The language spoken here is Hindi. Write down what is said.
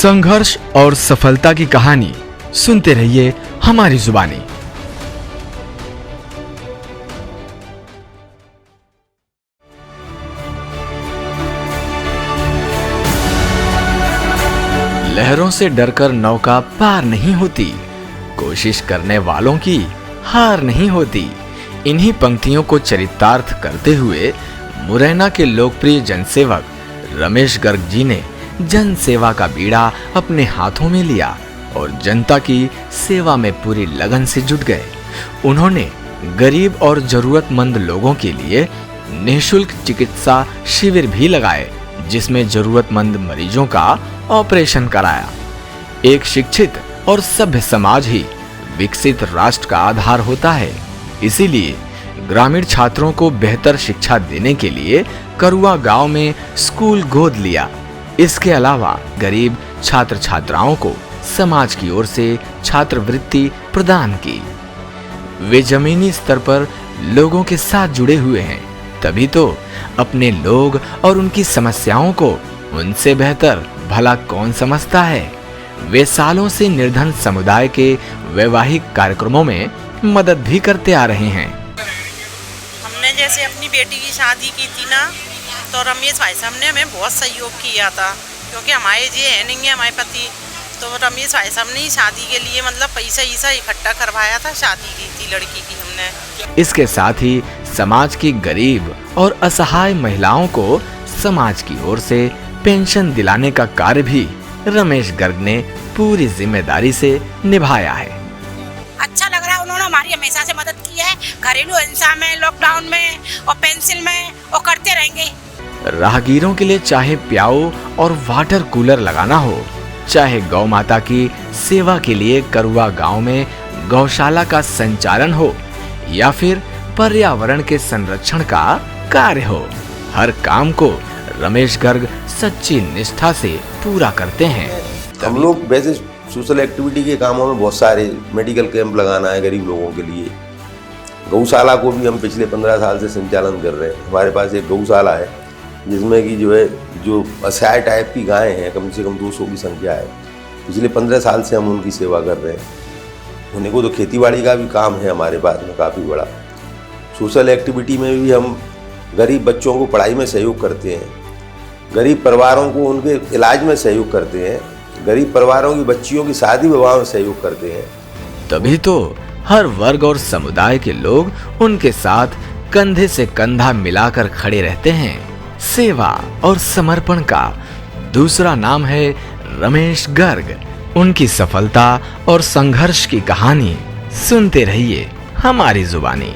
संघर्ष और सफलता की कहानी सुनते रहिए हमारी जुबानी। लहरों से डरकर नौका पार नहीं होती, कोशिश करने वालों की हार नहीं होती। इन्हीं पंक्तियों को चरितार्थ करते हुए मुरैना के लोकप्रिय जनसेवक रमेश गर्ग जी ने जन सेवा का बीड़ा अपने हाथों में लिया और जनता की सेवा में पूरी लगन से जुट गए। उन्होंने गरीब और जरूरतमंद लोगों के लिए निःशुल्क चिकित्सा शिविर भी लगाए, जिसमें जरूरतमंद मरीजों का ऑपरेशन कराया। एक शिक्षित और सभ्य समाज ही विकसित राष्ट्र का आधार होता है। इसीलिए ग्रामीण छात्रों को बेहतर शिक्षा देने के लिए करुआ गांव में स्कूल गोद लिया। इसके अलावा गरीब छात्र छात्राओं को समाज की ओर से छात्रवृत्ति प्रदान की। वे जमीनी स्तर पर लोगों के साथ जुड़े हुए हैं, तभी तो अपने लोग और उनकी समस्याओं को उनसे बेहतर भला कौन समझता है। वे सालों से निर्धन समुदाय के वैवाहिक कार्यक्रमों में मदद भी करते आ रहे हैं। हमने जैसे अपनी बेटी की शादी की थी ना, तो रमेश भाई साहब ने हमें बहुत सहयोग किया था, क्योंकि हमारे ये है नहीं है हमारे पति, तो रमेश भाई साहब ने ही शादी के लिए मतलब पैसा इकट्ठा करवाया था, शादी की थी लड़की की हमने। इसके साथ ही समाज की गरीब और असहाय महिलाओं को समाज की ओर से पेंशन दिलाने का कार्य भी रमेश गर्ग ने पूरी जिम्मेदारी से निभाया है। अच्छा लग रहा है, उन्होंने हमारी हमेशा से मदद की है, घरेलू हिंसा में, लॉकडाउन में और पेंसिल में, और करते रहेंगे। राहगीरों के लिए चाहे प्याऊ और वाटर कूलर लगाना हो, चाहे गौ माता की सेवा के लिए करुआ गांव में गौशाला का संचालन हो, या फिर पर्यावरण के संरक्षण का कार्य हो, हर काम को रमेश गर्ग सच्ची निष्ठा से पूरा करते हैं। हम लोग वैसे सोशल एक्टिविटी के कामों में बहुत सारे मेडिकल कैंप लगाना है गरीब लोगों के लिए। गौशाला को भी हम पिछले 15 साल से संचालन कर रहे हैं। हमारे पास एक गौशाला है जिसमें कि जो असहाय टाइप की गायें हैं, कम से कम 200 की संख्या है। पिछले 15 साल से हम उनकी सेवा कर रहे हैं। उन्हीं को तो खेतीबाड़ी का भी काम है हमारे पास में काफ़ी बड़ा। सोशल एक्टिविटी में भी हम गरीब बच्चों को पढ़ाई में सहयोग करते हैं, गरीब परिवारों को उनके इलाज में सहयोग करते हैं, गरीब परिवारों की बच्चियों की शादी विवाह में सहयोग करते हैं। तभी तो हर वर्ग और समुदाय के लोग उनके साथ कंधे से कंधा मिलाकर खड़े रहते हैं। सेवा और समर्पण का दूसरा नाम है रमेश गर्ग। उनकी सफलता और संघर्ष की कहानी सुनते रहिए हमारी जुबानी।